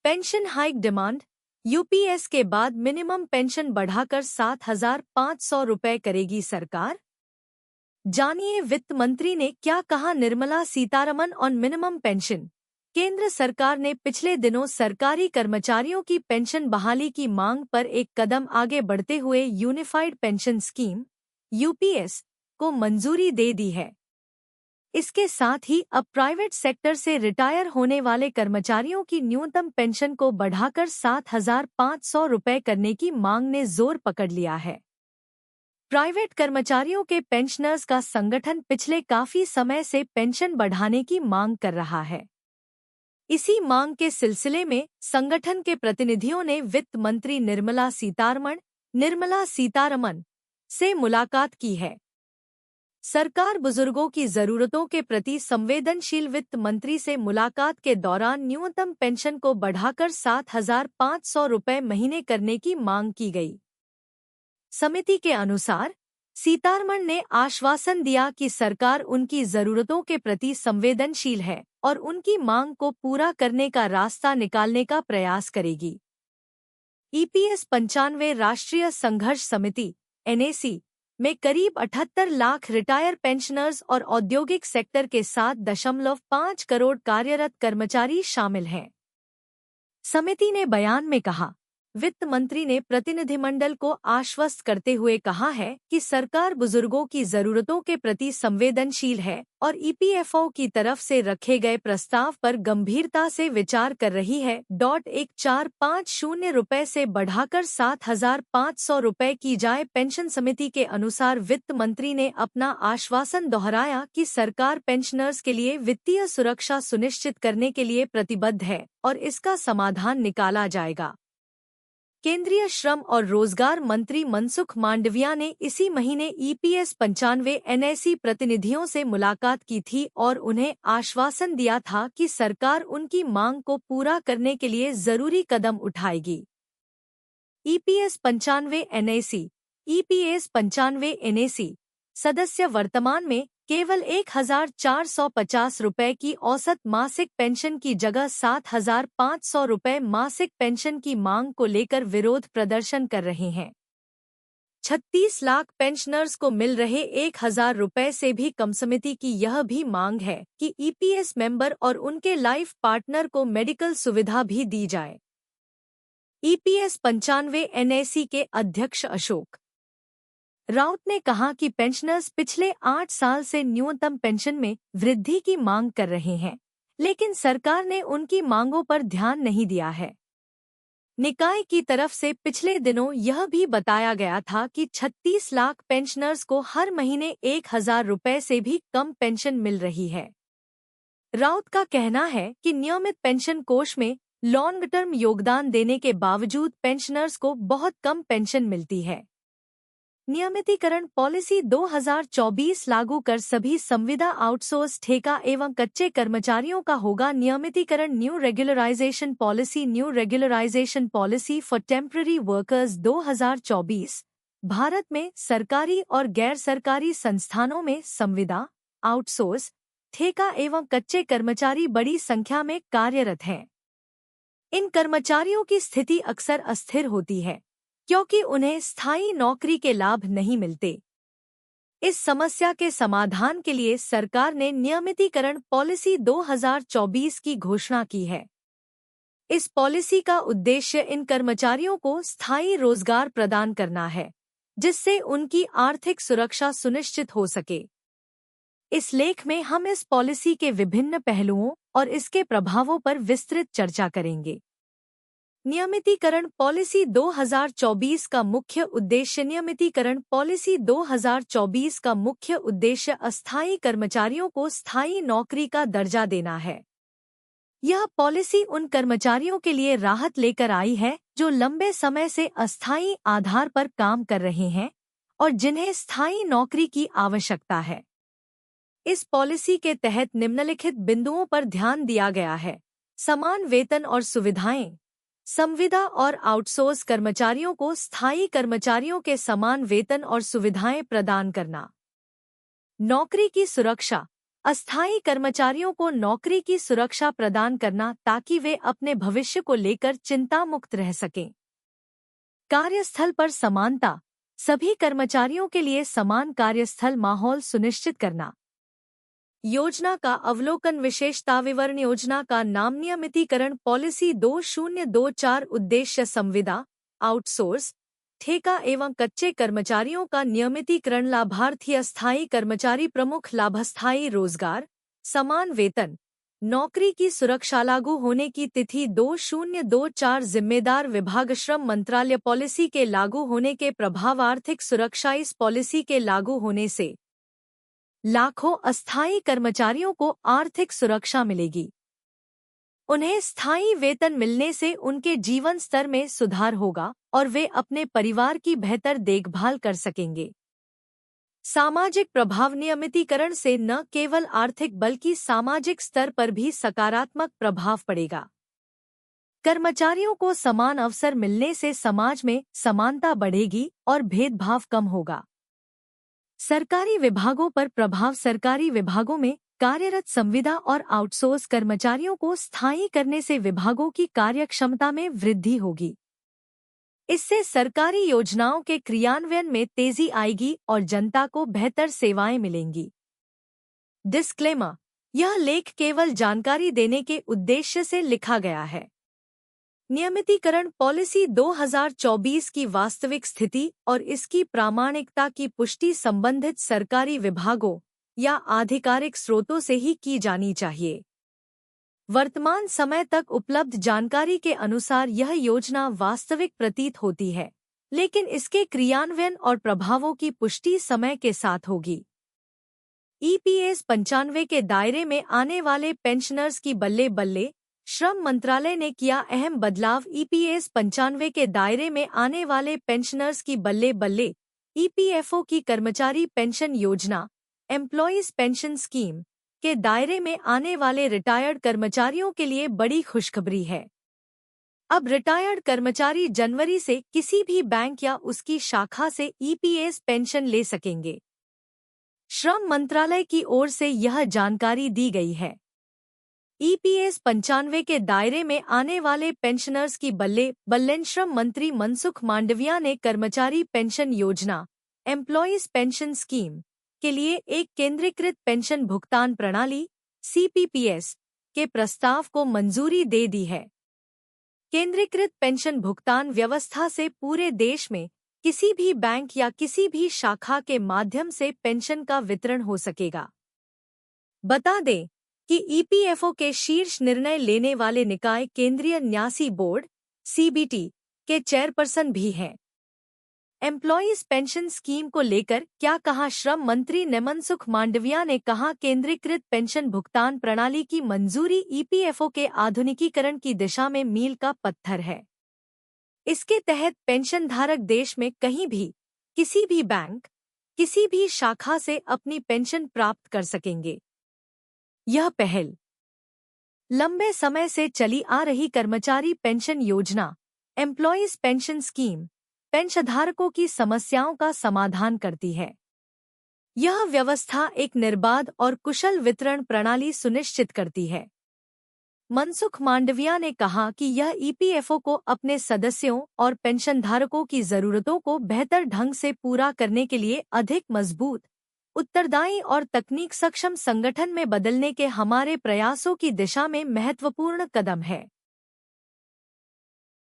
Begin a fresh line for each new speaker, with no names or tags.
Pension hike demand. UPS के बाद minimum pension बढ़ाकर 7,500 रुपए करेगी सरकार। जानिए वित्त मंत्री ने क्या कहा। Nirmala Sitharaman on minimum pension. केंद्र सरकार ने पिछले दिनों सरकारी कर्मचारियों की पेंशन बहाली की मांग पर एक कदम आगे बढ़ते हुए यूनिफाइड पेंशन स्कीम यूपीएस को मंजूरी दे दी है। इसके साथ ही अब प्राइवेट सेक्टर से रिटायर होने वाले कर्मचारियों की न्यूनतम पेंशन को बढ़ाकर 7,500 रुपए करने की मांग ने जोर पकड़ लिया है। प्राइवेट कर्मचारियों के पेंशनर्स का संगठन पिछले काफी समय से पेंशन बढ़ाने की मांग कर रहा है। इसी मांग के सिलसिले में संगठन के प्रतिनिधियों ने वित्त मंत्री निर्मला सीतारमण से मुलाकात की है। सरकार बुजुर्गों की जरूरतों के प्रति संवेदनशील। वित्त मंत्री से मुलाकात के दौरान न्यूनतम पेंशन को बढ़ाकर 7,500 रुपए महीने करने की मांग की गई। समिति के अनुसार सीतारमण ने आश्वासन दिया कि सरकार उनकी जरूरतों के प्रति संवेदनशील है और उनकी मांग को पूरा करने का रास्ता निकालने का प्रयास करेगी। ईपीएस 95 राष्ट्रीय संघर्ष समिति एनएसी में करीब 78 लाख रिटायर पेंशनर्स और औद्योगिक सेक्टर के 7.5 करोड़ कार्यरत कर्मचारी शामिल हैं। समिति ने बयान में कहा, वित्त मंत्री ने प्रतिनिधिमंडल को आश्वस्त करते हुए कहा है कि सरकार बुजुर्गों की जरूरतों के प्रति संवेदनशील है और ईपीएफओ की तरफ से रखे गए प्रस्ताव पर गंभीरता से विचार कर रही है। 1450 रुपए से बढ़ाकर 7,500 रुपए की जाए पेंशन। समिति के अनुसार वित्त मंत्री ने अपना आश्वासन दोहराया कि सरकार पेंशनर्स के लिए वित्तीय सुरक्षा सुनिश्चित करने के लिए प्रतिबद्ध है और इसका समाधान निकाला जाएगा। केंद्रीय श्रम और रोजगार मंत्री मनसुख मांडविया ने इसी महीने ईपीएस 95 एनएसी प्रतिनिधियों से मुलाकात की थी और उन्हें आश्वासन दिया था कि सरकार उनकी मांग को पूरा करने के लिए जरूरी कदम उठाएगी। ईपीएस 95 एनएसी सदस्य वर्तमान में केवल 1,450 रुपए की औसत मासिक पेंशन की जगह 7,500 रुपए मासिक पेंशन की मांग को लेकर विरोध प्रदर्शन कर रहे हैं। 36 लाख पेंशनर्स को मिल रहे 1,000 रुपए से भी कम। समिति की यह भी मांग है कि ईपीएस मेंबर और उनके लाइफ पार्टनर को मेडिकल सुविधा भी दी जाए। ईपीएस 95 एनएसी के अध्यक्ष अशोक राउत ने कहा कि पेंशनर्स पिछले 8 साल से न्यूनतम पेंशन में वृद्धि की मांग कर रहे हैं, लेकिन सरकार ने उनकी मांगों पर ध्यान नहीं दिया है। निकाय की तरफ से पिछले दिनों यह भी बताया गया था कि 36 लाख पेंशनर्स को हर महीने 1,000 रुपए से भी कम पेंशन मिल रही है। राउत का कहना है कि नियमित पेंशन कोष में लॉन्ग टर्म योगदान देने के बावजूद पेंशनर्स को बहुत कम पेंशन मिलती है। नियमितीकरण पॉलिसी 2024 लागू कर सभी संविदा आउटसोर्स ठेका एवं कच्चे कर्मचारियों का होगा नियमितीकरण। New regularization policy for temporary workers 2024 Bharat में सरकारी और गैर सरकारी संस्थानों में संविदा, आउटसोर्स, ठेका एवं कच्चे कर्मचारी बड़ी संख्या में कार्यरत हैं। इन कर्मचारियों की स्थिति अक्सर अस्थिर होती है क्योंकि उन्हें स्थायी नौकरी के लाभ नहीं मिलते। इस समस्या के समाधान के लिए सरकार ने नियमितीकरण पॉलिसी 2024 की घोषणा की है। इस पॉलिसी का उद्देश्य इन कर्मचारियों को स्थायी रोजगार प्रदान करना है, जिससे उनकी आर्थिक सुरक्षा सुनिश्चित हो सके। इस लेख में हम इस पॉलिसी के विभिन्न पहलुओं और इसके प्रभावों पर विस्तृत चर्चा करेंगे। नियमितीकरण पॉलिसी 2024 का मुख्य उद्देश्य। नियमितीकरण पॉलिसी 2024 का मुख्य उद्देश्य अस्थायी कर्मचारियों को स्थायी नौकरी का दर्जा देना है। यह पॉलिसी उन कर्मचारियों के लिए राहत लेकर आई है जो लंबे समय से अस्थायी आधार पर काम कर रहे हैं और जिन्हें स्थायी नौकरी की आवश्यकता है। इस पॉलिसी के तहत निम्नलिखित बिंदुओं पर ध्यान दिया गया है: समान वेतन और सुविधाएं। संविदा और आउटसोर्स कर्मचारियों को स्थायी कर्मचारियों के समान वेतन और सुविधाएं प्रदान करना। नौकरी की सुरक्षा। अस्थायी कर्मचारियों को नौकरी की सुरक्षा प्रदान करना ताकि वे अपने भविष्य को लेकर चिंता मुक्त रह सकें। कार्यस्थल पर समानता, सभी कर्मचारियों के लिए समान कार्यस्थल माहौल सुनिश्चित करना। योजना का अवलोकन, विशेषता विवरण। योजना का नाम नियमितीकरण पॉलिसी 2024 उद्देश्य संविदा, आउटसोर्स, ठेका एवं कच्चे कर्मचारियों का नियमितीकरण। लाभार्थी अस्थायी कर्मचारी प्रमुख लाभ, अस्थायी रोजगार, समान वेतन, नौकरी की सुरक्षा। लागू होने की तिथि 2024। जिम्मेदार विभाग श्रम मंत्रालय। पॉलिसी के लागू होने के प्रभाव, आर्थिक सुरक्षा। इस पॉलिसी के लागू होने से लाखों अस्थायी कर्मचारियों को आर्थिक सुरक्षा मिलेगी। उन्हें स्थायी वेतन मिलने से उनके जीवन स्तर में सुधार होगा और वे अपने परिवार की बेहतर देखभाल कर सकेंगे। सामाजिक प्रभाव, नियमितीकरण से न केवल आर्थिक बल्कि सामाजिक स्तर पर भी सकारात्मक प्रभाव पड़ेगा। कर्मचारियों को समान अवसर मिलने से समाज में समानता बढ़ेगी और भेदभाव कम होगा। सरकारी विभागों पर प्रभाव, सरकारी विभागों में कार्यरत संविदा और आउटसोर्स कर्मचारियों को स्थायी करने से विभागों की कार्यक्षमता में वृद्धि होगी। इससे सरकारी योजनाओं के क्रियान्वयन में तेजी आएगी और जनता को बेहतर सेवाएं मिलेंगी। डिस्क्लेमर: यह लेख केवल जानकारी देने के उद्देश्य से लिखा गया है। नियमितीकरण पॉलिसी 2024 की वास्तविक स्थिति और इसकी प्रामाणिकता की पुष्टि संबंधित सरकारी विभागों या आधिकारिक स्रोतों से ही की जानी चाहिए। वर्तमान समय तक उपलब्ध जानकारी के अनुसार यह योजना वास्तविक प्रतीत होती है, लेकिन इसके क्रियान्वयन और प्रभावों की पुष्टि समय के साथ होगी। EPS 95 के दायरे में आने वाले पेंशनर्स की बल्ले बल्ले। श्रम मंत्रालय ने किया अहम बदलाव। EPS 95 के दायरे में आने वाले पेंशनर्स की बल्ले बल्ले। EPFO की कर्मचारी पेंशन योजना, एम्प्लॉयज पेंशन स्कीम के दायरे में आने वाले रिटायर्ड कर्मचारियों के लिए बड़ी खुशखबरी है। अब रिटायर्ड कर्मचारी जनवरी से किसी भी बैंक या उसकी शाखा से EPS पेंशन ले सकेंगे। श्रम मंत्रालय की ओर से यह जानकारी दी गई है। EPS 95 के दायरे में आने वाले पेंशनर्स की बल्ले बल्ले। श्रम मंत्री मनसुख मांडविया ने कर्मचारी पेंशन योजना, एम्प्लॉयज पेंशन स्कीम के लिए एक केंद्रीकृत पेंशन भुगतान प्रणाली CPPS के प्रस्ताव को मंजूरी दे दी है। केंद्रीकृत पेंशन भुगतान व्यवस्था से पूरे देश में किसी भी बैंक या किसी भी शाखा के माध्यम से पेंशन का वितरण हो सकेगा। बता दें कि EPFO के शीर्ष निर्णय लेने वाले निकाय केंद्रीय न्यासी बोर्ड CBT के चेयरपर्सन भी हैं। एम्प्लॉयज पेंशन स्कीम को लेकर क्या कहा श्रम मंत्री ने? मनसुख मांडविया ने कहा, केंद्रीकृत पेंशन भुगतान प्रणाली की मंजूरी EPFO के आधुनिकीकरण की दिशा में मील का पत्थर है। इसके तहत पेंशनधारक देश में कहीं भी, किसी भी बैंक, किसी भी शाखा से अपनी पेंशन प्राप्त कर सकेंगे। यह पहल लंबे समय से चली आ रही कर्मचारी पेंशन योजना, एम्प्लॉयज पेंशन स्कीम, पेंशनधारकों की समस्याओं का समाधान करती है। यह व्यवस्था एक निर्बाध और कुशल वितरण प्रणाली सुनिश्चित करती है। मनसुख मांडविया ने कहा कि यह EPFO को अपने सदस्यों और पेंशनधारकों की जरूरतों को बेहतर ढंग से पूरा करने के लिए अधिक मजबूत, उत्तरदायी और तकनीक सक्षम संगठन में बदलने के हमारे प्रयासों की दिशा में महत्वपूर्ण कदम है।